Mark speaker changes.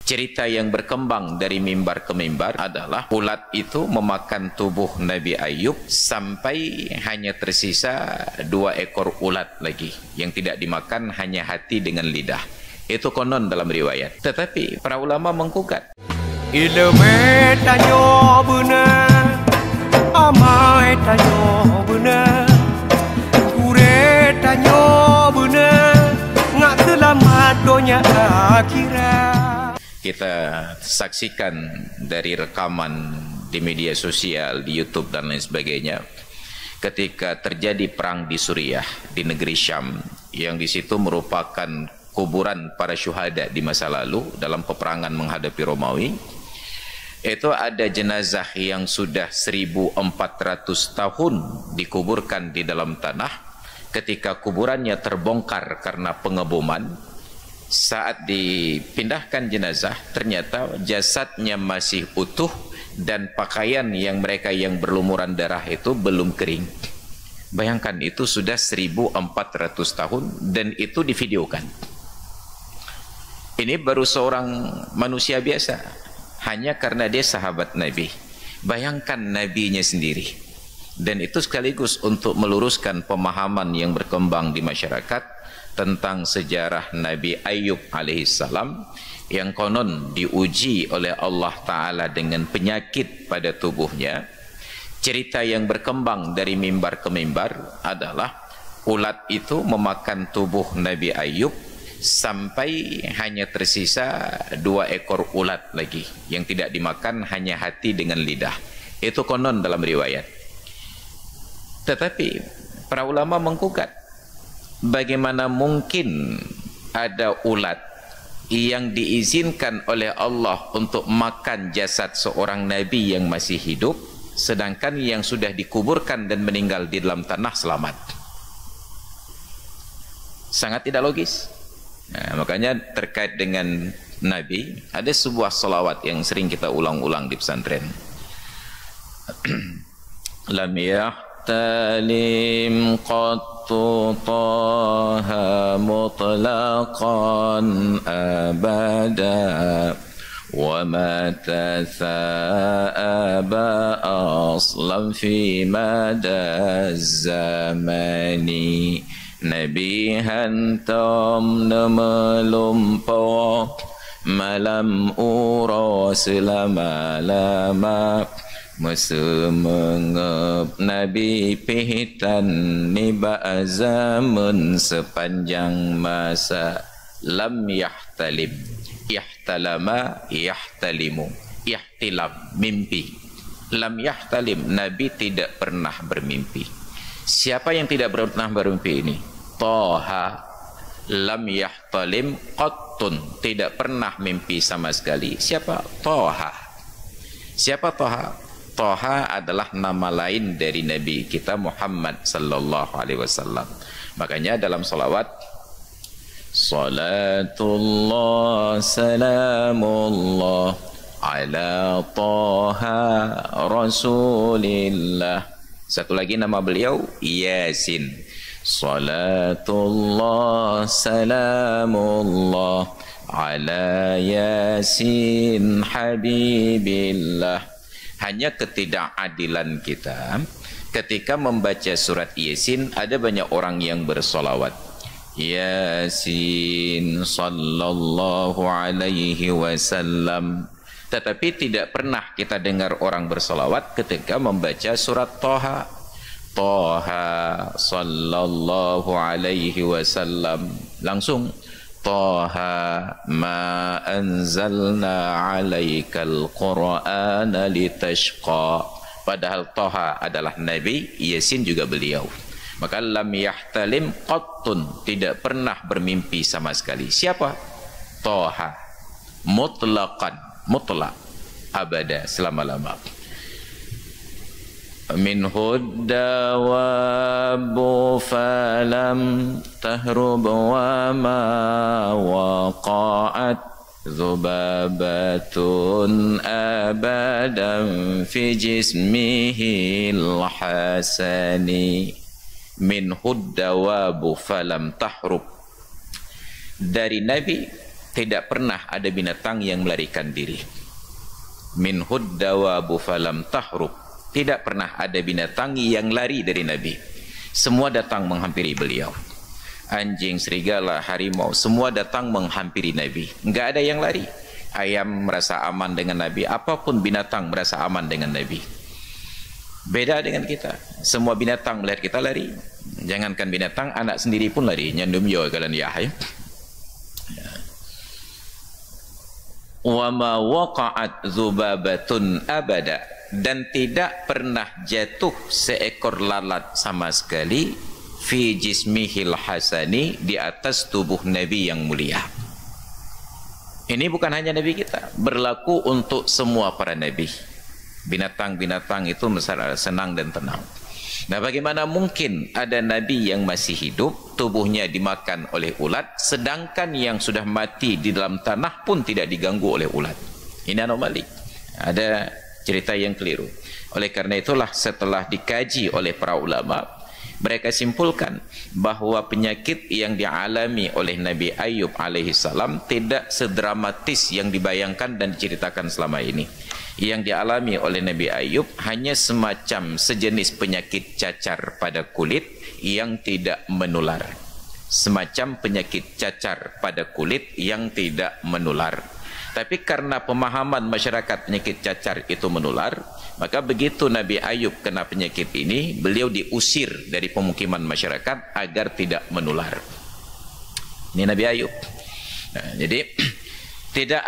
Speaker 1: Cerita yang berkembang dari mimbar ke mimbar adalah ulat itu memakan tubuh Nabi Ayub sampai hanya tersisa 2 ekor ulat lagi. Yang tidak dimakan hanya hati dengan lidah. Itu konon dalam riwayat. Tetapi para ulama menggugat.
Speaker 2: Ilmu tanyo benar, amai tanyo benar, kure tanyo benar, ngak selamat dunia akhirat.
Speaker 1: Kita saksikan dari rekaman di media sosial, di YouTube dan lain sebagainya, ketika terjadi perang di Suriah, di negeri Syam, yang di situ merupakan kuburan para syuhada di masa lalu dalam peperangan menghadapi Romawi. Itu ada jenazah yang sudah 1400 tahun dikuburkan di dalam tanah. Ketika kuburannya terbongkar karena pengeboman, saat dipindahkan jenazah, ternyata jasadnya masih utuh dan pakaian yang mereka yang berlumuran darah itu belum kering. Bayangkan, itu sudah 1400 tahun dan itu divideokan. Ini baru seorang manusia biasa, hanya karena dia sahabat Nabi. Bayangkan nabinya sendiri. Dan itu sekaligus untuk meluruskan pemahaman yang berkembang di masyarakat tentang sejarah Nabi Ayub alaihissalam yang konon diuji oleh Allah Ta'ala dengan penyakit pada tubuhnya. Cerita yang berkembang dari mimbar ke mimbar adalah ulat itu memakan tubuh Nabi Ayub sampai hanya tersisa 2 ekor ulat lagi. Yang tidak dimakan hanya hati dengan lidah. Itu konon dalam riwayat. Tetapi para ulama menggugat, bagaimana mungkin ada ulat yang diizinkan oleh Allah untuk makan jasad seorang nabi yang masih hidup, sedangkan yang sudah dikuburkan dan meninggal di dalam tanah selamat? Sangat tidak logis. Nah, makanya terkait dengan Nabi, ada sebuah salawat yang sering kita ulang-ulang di pesantren. Lam yahtalim qattu taha mutlaqan abada wa ma tatha'aba aslan fi mada zamani. Nabi hantam melumpau malam ura selama-lama, masa mengep Nabi pihitan niba zaman sepanjang masa. Lam yahtalim, yahtalama yahtalimu, yahtilam mimpi. Lam yahtalim, Nabi tidak pernah bermimpi. Siapa yang tidak pernah bermimpi ini? Toha lam yahtalim qattun, tidak pernah mimpi sama sekali. Siapa? Toha. Siapa Toha? Toha adalah nama lain dari Nabi kita Muhammad sallallahu alaihi wasallam. Makanya dalam salawat, salatullah salamullah ala Toha Rasulillah. Satu lagi nama beliau Yasin. Salatullah salamullah ala Yasin Habibillah. Hanya ketidakadilan kita ketika membaca surat Yasin, ada banyak orang yang bersolawat. Yasin sallallahu alaihi wasallam. Tetapi tidak pernah kita dengar orang bersolawat ketika membaca surat Toha. Toha sallallahu alaihi wasallam. Langsung Toha ma anzalna alaikal qur'ana litashqa. Padahal Toha adalah Nabi, Yasin juga beliau. Maka lam yahtalim qattun, tidak pernah bermimpi sama sekali. Siapa? Toha. Mutlaqan, mutlak, abada, selama-lama. Minhud dawabu falam tahrub wa ma waqa'at zubabatun abadan fi jismihi al-hasani. Minhud dawabu falam tahrub. Dari Nabi tidak pernah ada binatang yang melarikan diri. Minhud dawabu falam tahrub, tidak pernah ada binatang yang lari dari Nabi. Semua datang menghampiri beliau. Anjing, serigala, harimau, semua datang menghampiri Nabi. Enggak ada yang lari. Ayam merasa aman dengan Nabi, apapun binatang merasa aman dengan Nabi. Beda dengan kita. Semua binatang melihat kita lari. Jangankan binatang, anak sendiri pun lari. Nyandum yo kalian ya. Wa ma waqa'at dzubabatun abada, dan tidak pernah jatuh seekor lalat sama sekali fi jismihil hasani, di atas tubuh Nabi yang mulia. Ini bukan hanya Nabi kita, berlaku untuk semua para Nabi. Binatang-binatang itu senang dan tenang. Nah, bagaimana mungkin ada Nabi yang masih hidup, tubuhnya dimakan oleh ulat, sedangkan yang sudah mati di dalam tanah pun tidak diganggu oleh ulat? Ini anomali. Ada cerita yang keliru. Oleh karena itulah setelah dikaji oleh para ulama, mereka simpulkan bahwa penyakit yang dialami oleh Nabi Ayub alaihissalam tidak sedramatis yang dibayangkan dan diceritakan selama ini. Yang dialami oleh Nabi Ayub hanya semacam sejenis penyakit cacar pada kulit yang tidak menular. Semacam penyakit cacar pada kulit yang tidak menular. Tapi karena pemahaman masyarakat penyakit cacar itu menular, maka begitu Nabi Ayub kena penyakit ini, beliau diusir dari pemukiman masyarakat agar tidak menular. Ini Nabi Ayub. Nah, jadi tidak